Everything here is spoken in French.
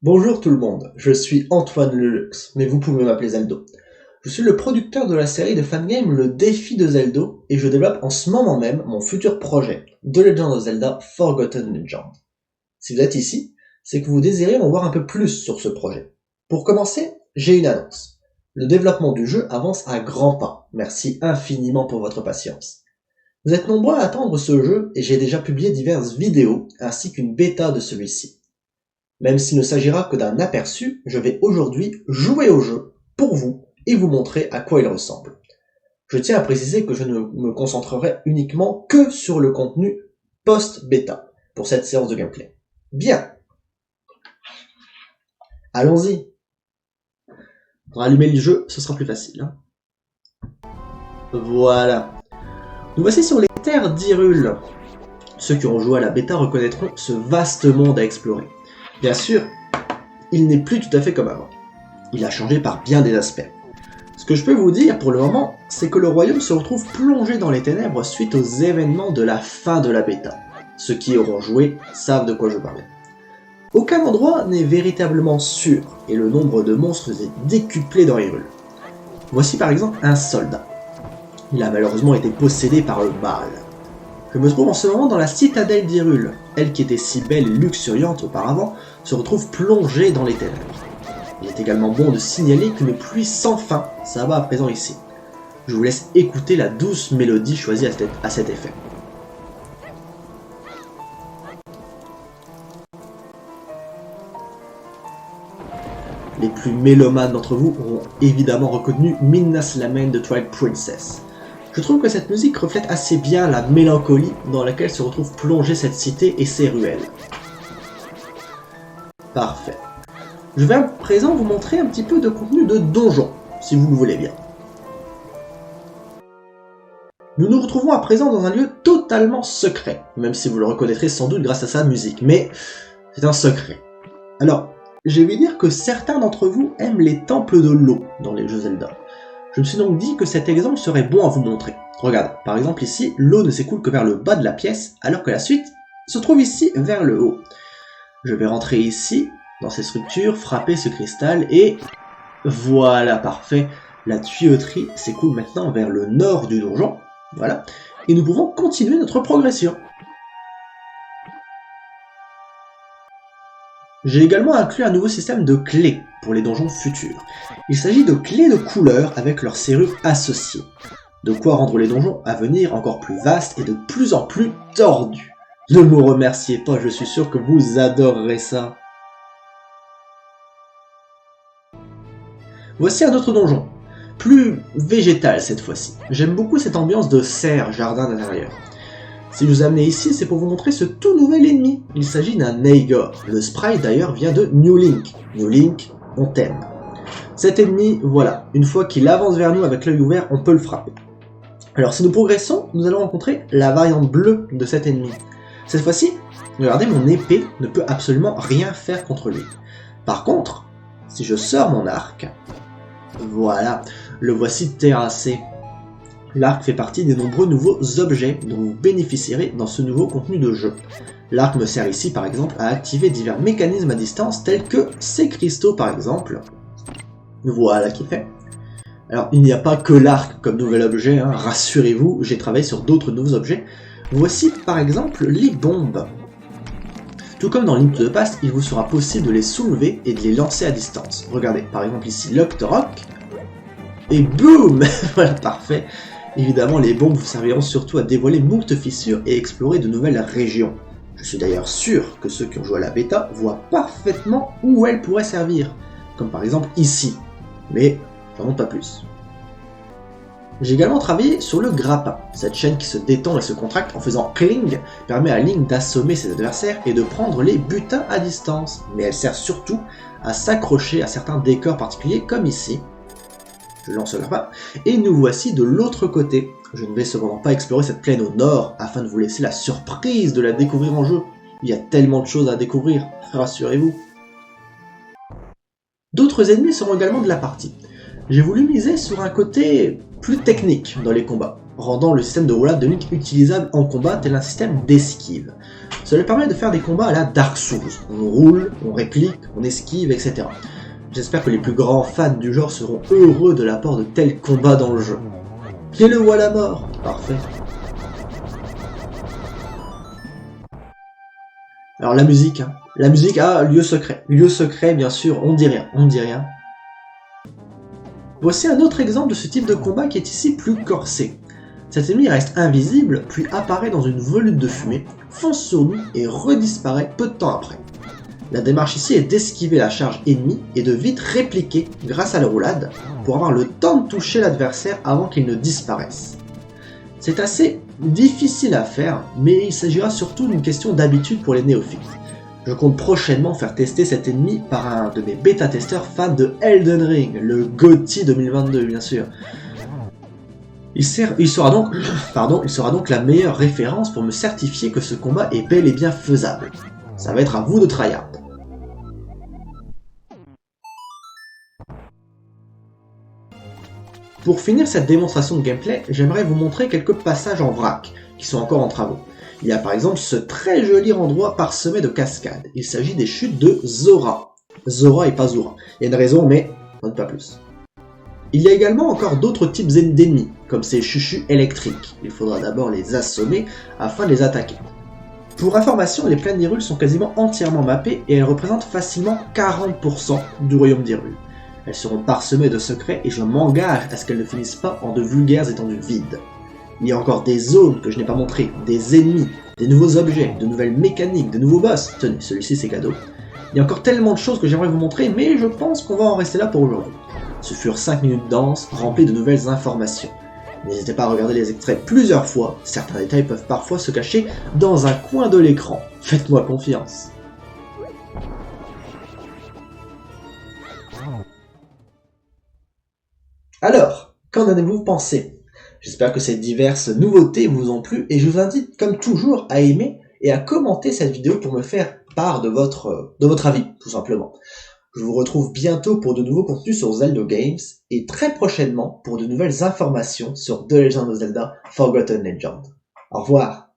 Bonjour tout le monde, je suis Antoine Lelux, mais vous pouvez m'appeler Zeldo. Je suis le producteur de la série de fangame Le Défi de Zeldo, et je développe en ce moment même mon futur projet, The Legend of Zelda Forgotten Legend. Si vous êtes ici, c'est que vous désirez en voir un peu plus sur ce projet. Pour commencer, j'ai une annonce. Le développement du jeu avance à grands pas, merci infiniment pour votre patience. Vous êtes nombreux à attendre ce jeu, et j'ai déjà publié diverses vidéos, ainsi qu'une bêta de celui-ci. Même s'il ne s'agira que d'un aperçu, je vais aujourd'hui jouer au jeu pour vous et vous montrer à quoi il ressemble. Je tiens à préciser que je ne me concentrerai uniquement que sur le contenu post-bêta pour cette séance de gameplay. Bien, allons-y. Pour allumer le jeu, ce sera plus facile. Voilà. Nous voici sur les terres d'Hyrule. Ceux qui ont joué à la bêta reconnaîtront ce vaste monde à explorer. Bien sûr, il n'est plus tout à fait comme avant. Il a changé par bien des aspects. Ce que je peux vous dire pour le moment, c'est que le royaume se retrouve plongé dans les ténèbres suite aux événements de la fin de la bêta. Ceux qui auront joué savent de quoi je parlais. Aucun endroit n'est véritablement sûr, et le nombre de monstres est décuplé dans Hyrule. Voici par exemple un soldat. Il a malheureusement été possédé par le mal. Je me trouve en ce moment dans la citadelle d'Hyrule. Elle qui était si belle et luxuriante auparavant, se retrouve plongée dans les ténèbres. Il est également bon de signaler qu'une pluie sans fin s'abat à présent ici. Je vous laisse écouter la douce mélodie choisie à cet effet. Les plus mélomanes d'entre vous auront évidemment reconnu Midna's Lament de Twilight Princess. Je trouve que cette musique reflète assez bien la mélancolie dans laquelle se retrouve plongée cette cité et ses ruelles. Parfait. Je vais à présent vous montrer un petit peu de contenu de donjon, si vous le voulez bien. Nous nous retrouvons à présent dans un lieu totalement secret, même si vous le reconnaîtrez sans doute grâce à sa musique, mais c'est un secret. Alors, j'ai vu dire que certains d'entre vous aiment les temples de l'eau dans les jeux Zelda. Je me suis donc dit que cet exemple serait bon à vous montrer. Regarde, par exemple ici, l'eau ne s'écoule que vers le bas de la pièce, alors que la suite se trouve ici vers le haut. Je vais rentrer ici, dans ces structures, frapper ce cristal et... Voilà, parfait. La tuyauterie s'écoule maintenant vers le nord du donjon. Voilà. Et nous pouvons continuer notre progression. J'ai également inclus un nouveau système de clés pour les donjons futurs. Il s'agit de clés de couleur avec leurs serrures associées. De quoi rendre les donjons à venir encore plus vastes et de plus en plus tordus. Ne me remerciez pas, je suis sûr que vous adorerez ça. Voici un autre donjon, plus végétal cette fois-ci. J'aime beaucoup cette ambiance de serre, jardin d'intérieur. Si je vous ai amené ici, c'est pour vous montrer ce tout nouvel ennemi. Il s'agit d'un Neigor. Le sprite d'ailleurs vient de New Link. New Link, on t'aime. Cet ennemi, voilà, une fois qu'il avance vers nous avec l'œil ouvert, on peut le frapper. Alors si nous progressons, nous allons rencontrer la variante bleue de cet ennemi. Cette fois-ci, regardez, mon épée ne peut absolument rien faire contre lui. Par contre, si je sors mon arc, voilà, le voici terrassé. L'arc fait partie des nombreux nouveaux objets dont vous bénéficierez dans ce nouveau contenu de jeu. L'arc me sert ici par exemple à activer divers mécanismes à distance tels que ces cristaux par exemple. Voilà qui fait. Alors il n'y a pas que l'arc comme nouvel objet, hein, rassurez-vous, j'ai travaillé sur d'autres nouveaux objets. Voici par exemple les bombes. Tout comme dans Link to the Past, il vous sera possible de les soulever et de les lancer à distance. Regardez, par exemple ici l'Octorok, et boum. Voilà, parfait. Évidemment, les bombes vous serviront surtout à dévoiler moult fissures et explorer de nouvelles régions. Je suis d'ailleurs sûr que ceux qui ont joué à la bêta voient parfaitement où elles pourraient servir, comme par exemple ici, mais j'en montre pas plus. J'ai également travaillé sur le grappin. Cette chaîne qui se détend et se contracte en faisant cling permet à Link d'assommer ses adversaires et de prendre les butins à distance, mais elle sert surtout à s'accrocher à certains décors particuliers comme ici. Je lance le grappin, et nous voici de l'autre côté. Je ne vais cependant pas explorer cette plaine au nord, afin de vous laisser la surprise de la découvrir en jeu. Il y a tellement de choses à découvrir, rassurez-vous. D'autres ennemis seront également de la partie. J'ai voulu miser sur un côté plus technique dans les combats, rendant le système de roulade de Link utilisable en combat tel un système d'esquive. Cela permet de faire des combats à la Dark Souls. On roule, on réplique, on esquive, etc. J'espère que les plus grands fans du genre seront heureux de l'apport de tels combats dans le jeu. Tuez-le ou à la mort. Parfait. Alors la musique, hein. La musique, lieu secret. Lieu secret, bien sûr, on ne dit rien, on ne dit rien. Voici un autre exemple de ce type de combat qui est ici plus corsé. Cet ennemi reste invisible, puis apparaît dans une volute de fumée, fonce sur nous et redisparaît peu de temps après. La démarche ici est d'esquiver la charge ennemie et de vite répliquer grâce à la roulade pour avoir le temps de toucher l'adversaire avant qu'il ne disparaisse. C'est assez difficile à faire, mais il s'agira surtout d'une question d'habitude pour les néophytes. Je compte prochainement faire tester cet ennemi par un de mes bêta-testeurs fans de Elden Ring, le GOTY 2022 bien sûr. Il sera donc la meilleure référence pour me certifier que ce combat est bel et bien faisable. Ça va être à vous de tryhard. Pour finir cette démonstration de gameplay, j'aimerais vous montrer quelques passages en vrac, qui sont encore en travaux. Il y a par exemple ce très joli endroit parsemé de cascades. Il s'agit des chutes de Zora. Zora et pas Zora. Il y a une raison, mais on ne dit pas plus. Il y a également encore d'autres types d'ennemis, comme ces chuchus électriques. Il faudra d'abord les assommer afin de les attaquer. Pour information, les plaines d'Hyrule sont quasiment entièrement mappées et elles représentent facilement 40% du royaume d'Hyrule. Elles seront parsemées de secrets et je m'engage à ce qu'elles ne finissent pas en de vulgaires étendues vides. Il y a encore des zones que je n'ai pas montrées, des ennemis, des nouveaux objets, de nouvelles mécaniques, de nouveaux boss. Tenez, celui-ci c'est cadeau. Il y a encore tellement de choses que j'aimerais vous montrer, mais je pense qu'on va en rester là pour aujourd'hui. Ce furent 5 minutes denses, remplies de nouvelles informations. N'hésitez pas à regarder les extraits plusieurs fois, certains détails peuvent parfois se cacher dans un coin de l'écran. Faites-moi confiance. Alors, qu'en avez-vous pensé? J'espère que ces diverses nouveautés vous ont plu et je vous invite comme toujours à aimer et à commenter cette vidéo pour me faire part de votre avis, tout simplement. Je vous retrouve bientôt pour de nouveaux contenus sur Zelda Games et très prochainement pour de nouvelles informations sur The Legend of Zelda Forgotten Legend. Au revoir.